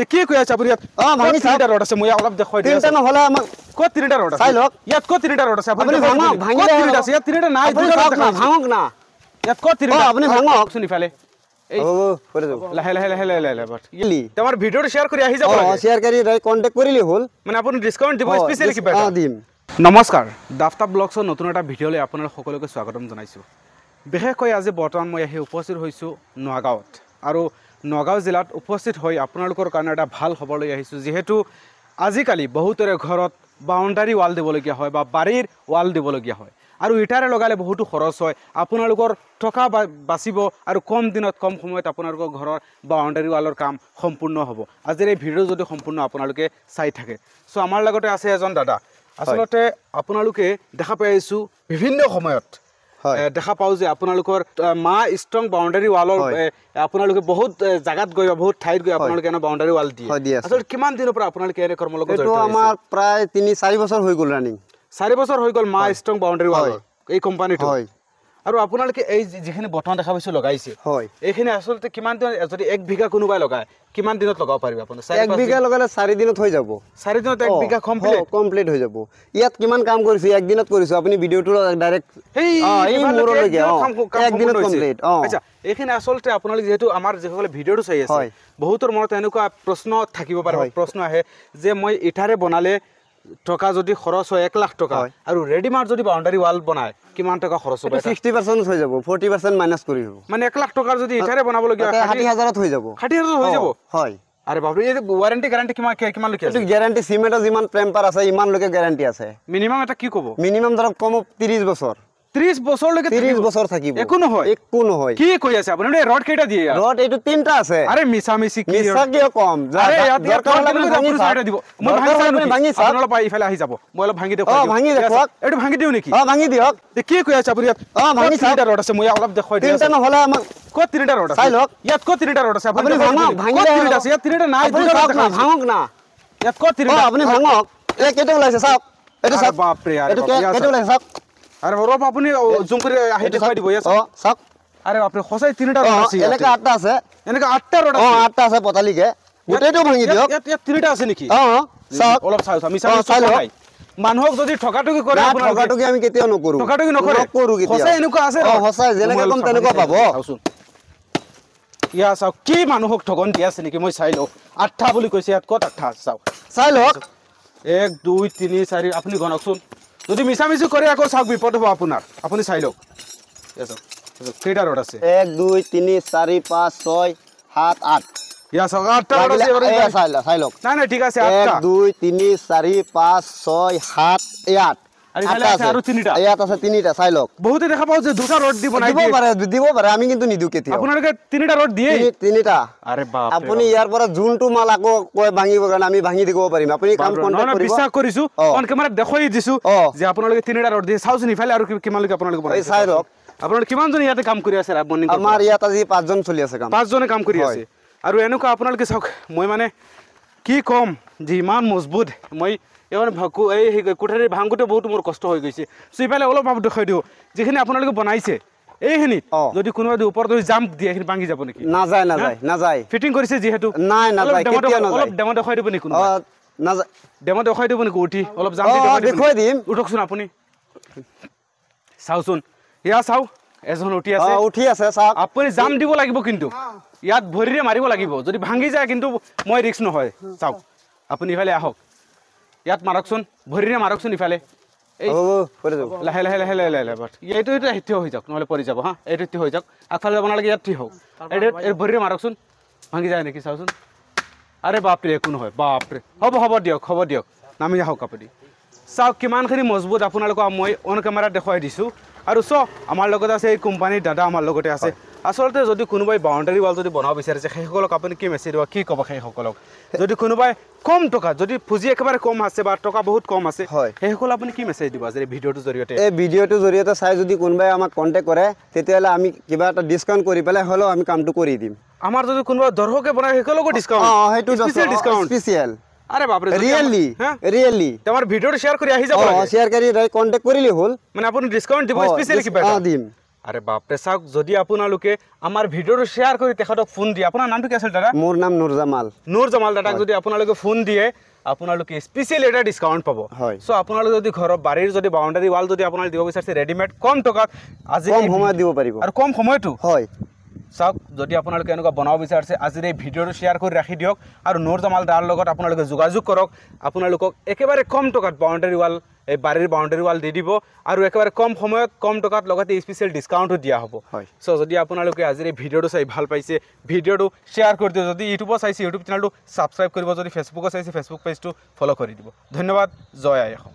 তে কি কৈ আছে আপুনি ইয়াত ভাঙি তিনিটা ৰড আছে মই অলপ দেখুৱাই দিম তিনিটা নহলে আমাক ক'ত তিনিটা ৰড আছে চাই লওক ইয়াত ক'ত তিনিটা ৰড আছে আপুনি ভাঙক ভাঙিলে তিনিটা আছে ইয়াত তিনিটা নাই দুটা ৰড না ভাঙক না ইয়াত ক'ত তিনিটা আপুনি ভাঙক শুনি ফালে ও করে যাব লাহে লাহে লাহে লাহে লাহে বাট ইলি তোমাৰ ভিডিঅ'টো শ্বেয়াৰ কৰি আহি যাব শেয়াৰ কৰি কন্টাক্ট কৰিলি হল মানে আপুনি ডিসকাউন্ট দিব স্পেশালি কিবা দিম নমস্কাৰ দাফতা ব্লগছৰ নতুন এটা ভিডিঅ'লৈ আপোনাৰ সকলোকে স্বাগতম জনাইছোঁ বিশেষকৈ আজি বৰ্তমান মই আহি উপস্থিত হৈছোঁ নগাঁৱত আৰু নগাঁও জিলাত উপস্থিত হৈ আপোনালোকৰ কাৰণে এটা ভাল খবৰ লৈ আহিছোঁ যিহেতু আজিকালি বহুতৰে ঘৰত বাউণ্ডাৰী ৱাল দিবলগীয়া হয় বা বাৰীৰ ৱাল দিবলগীয়া হয় আৰু ইটাৰে লগালে বহুতো খৰচ হয় আপোনালোকৰ টকা বাচিব আৰু কম দিনত কম সময়ত আপোনালোকৰ ঘৰৰ বাউণ্ডাৰী ৱালৰ কাম সম্পূৰ্ণ হ'ব আজিৰ এই ভিডিঅ' যদি সম্পূৰ্ণ আপোনালোকে চাই থাকে সো আমাৰ লগতে আছে এজন দাদা আসলতে আপোনালোকে দেখা পাই আছো বিভিন্ন সময়ত দেখা পাও যে আপোনালোকৰ মা ষ্ট্ৰং বাউণ্ডাৰী ৱালৰ আপোনালোকে বহুত জাগাত গৈ বহুত ঠাইত গৈ আপোনালোকে এনে বাউণ্ডাৰী ৱাল দিয়ে আসলে কিমান দিনৰ পৰা আপোনালোকে এনে কৰ্ম লগত জড়িত আছে আমাৰ প্ৰায় 3-4 বছৰ হৈ গ'ল ৰানিং 4 বছৰ হৈ গ'ল মা ষ্ট্ৰং বাউণ্ডাৰী ৱাল এই কোম্পানীটো হয় আৰু আপোনালোকে এই যিখিনি বটন দেখা পাইছো লগাইছে হয় এইখিনি আসলতে কিমান দিন যদি 1 বিঘা কোনোবাই লগায় কিমান দিনত লগাব পাৰিব আপুনি 1 বিঘা লগালে 4 দিনত হৈ যাব 4 দিনত 1 বিঘা কমপ্লিট হৈ যাব ইয়াত কিমান কাম কৰিছো 1 দিনত কৰিছো আপুনি ভিডিওটো ডাইৰেক্ট এই মোৰলৈকে 1 দিনত কমপ্লিট আচ্ছা এইখিনি আসলতে আপোনালোকে যেহেতু আমাৰ যেসকলে ভিডিওটো চাই আছে বহুতৰ মনত এনেকুৱা প্ৰশ্ন থাকিব পাৰে প্ৰশ্ন আহে যে মই ইটাৰে বনালে টকা যদি খৰচ হয় 1 লাখ টকা আৰু ৰেডিমেড যদি বাউণ্ডাৰী ৱাল বনায় কিমান টকা খৰচ হ'ব 60% হৈ যাব 40% মাইনাস কৰি হ'ব মানে 1 লাখ টকাৰ যদি ইটাৰে বনাব লগিয়া 60000ত হৈ যাব 60000 হৈ যাব হয় আৰে বাবু এই ওয়াৰেন্টি গ্যাৰান্টি কিমান লকে আছে এটো গ্যাৰান্টি সিমেন্টৰ যিমান প্লেম্পাৰ আছে ইমান লকে গ্যাৰান্টি আছে মিনিমাম এটা কি কব মিনিমাম ধৰক কম 30 বছৰ 30 বছৰ লকে 30 বছৰ থাকিব একো নহয় কি কৈ আছে আপুনি ৰড কেইটা দিয়ে ৰড এইটো তিনটা আছে আৰে মিছা কি কম আৰে দৰকাৰ হ'লে আপুনি চাইডে দিব মই ভাঙি আপোনালোক পাই ইফালে আহি যাব মই অলপ ভাঙি দেখুৱাই ভাঙি দেখুৱাক এটো ভাঙি দিও নেকি ভাঙি দিয়ক কি কৈ আছে আপুনি ভাঙি তিনিটা ৰড আছে মই অলপ দেখুৱাই দিম তিনটা নহলে আমাক ক'ত তিনিটা ৰড আছে চাই লওক ইয়াত ক'ত তিনিটা ৰড আছে আপুনি ভাঙক ভাঙিলে তিনিটা আছে ইয়াত তিনিটা নাই দুটা না ভাঙক না ইয়াত ক'ত তিনিটা আপুনি ভাঙক এই কেইটা ওলাইছে চাওক এটো চাওক বাপ ৰে এটো কেইটা ওলাইছে চাওক আরে রব আপনি জুম করে আহি দেখাই দিব ইয়াত চাওক আরে আপনি খসাই তিনিটা রড আছে এনেকা 8টা আছে এনেকা 8টা ৰড আছে 8টা আছে পতালিকে গোটেইটো ভাঙি দিয়ক ইয়াত তিনিটা আছে নেকি চাওক অলপ চাও আমি চাই লই মানুহক যদি ঠকাটকি কৰে আপোনাৰ ঠকাটকি আমি কেতিয়াও নকৰো ঠকাটকি নকৰো কেতিয়াও খসাই এনেকুৱা আছে খসাই যেনেকা কম তেনেকুৱা পাব চাওচোন ইয়া চাও কি মানুহক ঠগন দি আছে নেকি মই চাই লও 8টা বুলি কৈছে ইয়াত ক'ত 8টা আছে চাও চাই লওক 1 2 3 4 আপুনি গণকচোন যদি মিছামিছি কৰে আকৌ চাওক বিপদ হ'ব আপোনাৰ আপুনি চাই লওক কেইটা ৰড আছে 1 2 3 4 5 6 7 8 ইয়া চাওক 8টা ৰড আছে চাই লওক নাই ঠিক আছে 8টা 1 2 3 4 5 6 7 8 আৰু ইফালে আছে আৰু তিনিটা ইয়াত আছে তিনিটা চাই লওক বহুতে দেখা পাও যে দুটা ৰড দি বনাই দিব পাৰে আমি কিন্তু নিদু কেতিয়া আপোনালোকে তিনিটা ৰড দিয়ে তিনিটা আৰে বাপ আপুনি ইয়াৰ পৰা যোনটো মাল আকৌ কয় ভাঙিব কাৰণে আমি ভাঙি দিব পাৰিম আপুনি কাম কন্টাক্ট কৰিব বিশ্বাস কৰিছো অন কেমেৰাত দেখুৱাই দিছো যে আপোনালোকে তিনিটা ৰড দিয়ে চাওচোন ইফালে আৰু কিমান লকে আপোনালোকে বনাই চাই লওক আপোনালোকে কিমান জন ইয়াতে কাম কৰি আছে আমাৰ ইয়াত আজি 5 জন চলি আছে কাম 5 জনে কাম কৰি আছে আৰু এনেকুৱা আপোনালোকে চাওক মই মানে কি কম যে ইমান মজবুত মই এখন ভাকু এই কোঠাৰী ভাঙোতে বহুত মোৰ কষ্ট হৈ গৈছে সো ইফালে অলপ ভাব দেখাই দিও যিখিনি আপোনালোকে বনাইছে এইখিনিত যদি কোনোবা ওপৰত জাম্প দিয়ে এইখিনি ভাঙি যাব নেকি নাযায় ফিটিং কৰিছে যিহেতু নাযায় কেতিয়া নাযায় অলপ ডেমো দেখাই দিব নেকি নাযায় ডেমো দেখাই দিব নেকি উঠি অলপ জাম্প দেখুৱাই দিম উঠকচোন আপুনি চাওচোন ইয়া চাও এজন উঠি আছে চাওক আপুনি জাম্প দিব লাগিব কিন্তু ইয়াত ভৰিৰে মাৰিব লাগিব যদি ভাঙি যায় কিন্তু মই ৰিস্ক নহয় চাওক আপুনি ইফালে আহক ইয়াত মাৰকচোন ভৰিৰে মাৰকচোন ইফালে লাহে লাহে লাহে লাহে লাহে বাট এইটো থিয় হৈ যাওক নহ'লে পৰি যাব হা এইটো থিয় হৈ যাওক আগফালে যাব নালাগে ইয়াত থিয় হওক এই ভৰিৰে মাৰকচোন ভাঙি যায় নেকি চাওচোন আৰে বাপৰে একো নহয় বাপৰে হ'ব দিয়ক নামি আহক আপুনি চাওক কিমানখিনি মজবুত আপোনালোকক মই অন কেমেৰাত দেখুৱাই দিছোঁ আৰু আমাৰ লগত আছে এই কোম্পানীৰ দাদা আমাৰ লগতে আছে আসলতে যদি কোনোবাই বাউণ্ডাৰী ৱাল যদি বনাব বিচাৰিছে সেইসকলক আপুনি কি মেছেজ দিব কি ক'ব সেইসকলক যদি কোনোবাই কম টকা যদি পুঁজি একেবাৰে কম আছে বা টকা বহুত কম আছে সেইসকল আপুনি কি মেছেজ দিব যে ভিডিঅ'টোৰ জৰিয়তে এই ভিডিঅ'টোৰ জৰিয়তে চাই যদি কোনোবাই আমাক কণ্টেক্ট কৰে তেতিয়াহ'লে আমি কিবা এটা ডিছকাউণ্ট কৰি পেলাই হ'লেও আমি কামটো কৰি দিম আমাৰ যদি কোনোবা দৰ্শকে বনায় সেইসকলকো ডিছকাউণ্ট সেইটো ডিছকাউণ্ট স্পেচিয়েল আৰে বাপ ৰে ৰিয়েলি তোমাৰ ভিডিওটো শেয়াৰ কৰি আহি যাব শেয়াৰ কৰি কন্টাক্ট কৰিলি হল মানে আপুনি ডিসকাউন্ট দিব স্পেশালি কিবা দিম আৰে বাপৰে চাওক যদি আপোনালোকে আমাৰ ভিডিঅ'টো শ্বেয়াৰ কৰি তেখেতক ফোন দিয়ে আপোনাৰ নামটো কি আছিল দাদা মোৰ নাম নুৰজামাল নুৰজামাল দাদাক যদি আপোনালোকে ফোন দিয়ে আপোনালোকে স্পেচিয়েল এটা ডিসকাউন্ট পাব হয় সো আপোনালোকে যদি ঘৰৰ বাৰীৰ যদি বাউণ্ডাৰী ৱাল যদি আপোনালোকে দিব বিচাৰিছে ৰেডিমেড কম টকাত আজি কম সময়ত দিব পাৰিব আৰু কম সময়টো হয় চাওক যদি আপোনালোকে এনেকুৱা বনাব বিচাৰিছে আজিৰ এই ভিডিঅ'টো শ্বেয়াৰ কৰি ৰাখি দিয়ক আৰু নুৰজামাল দাৰ লগত আপোনালোকে যোগাযোগ কৰক আপোনালোকক একেবাৰে কম টকাত বাউণ্ডাৰী ৱাল এই বাৰীৰ বাউণ্ডাৰী ৱাল দি দিব আৰু একেবাৰে কম সময়ত কম টকাত লগতে স্পেচিয়েল ডিসকাউন্টও দিয়া হ'ব হয় সো যদি আপোনালোকে আজিৰ এই ভিডিঅ'টো চাই ভাল পাইছে ভিডিঅ'টো শ্বেয়াৰ কৰি দিও যদি ইউটিউবত চাইছে ইউটিউব চেনেলটো সাবস্ক্ৰাইব কৰিব যদি ফেসবুকত চাইছে ফেসবুক পেজটো ফলো কৰি দিব ধন্যবাদ জয় আই অসম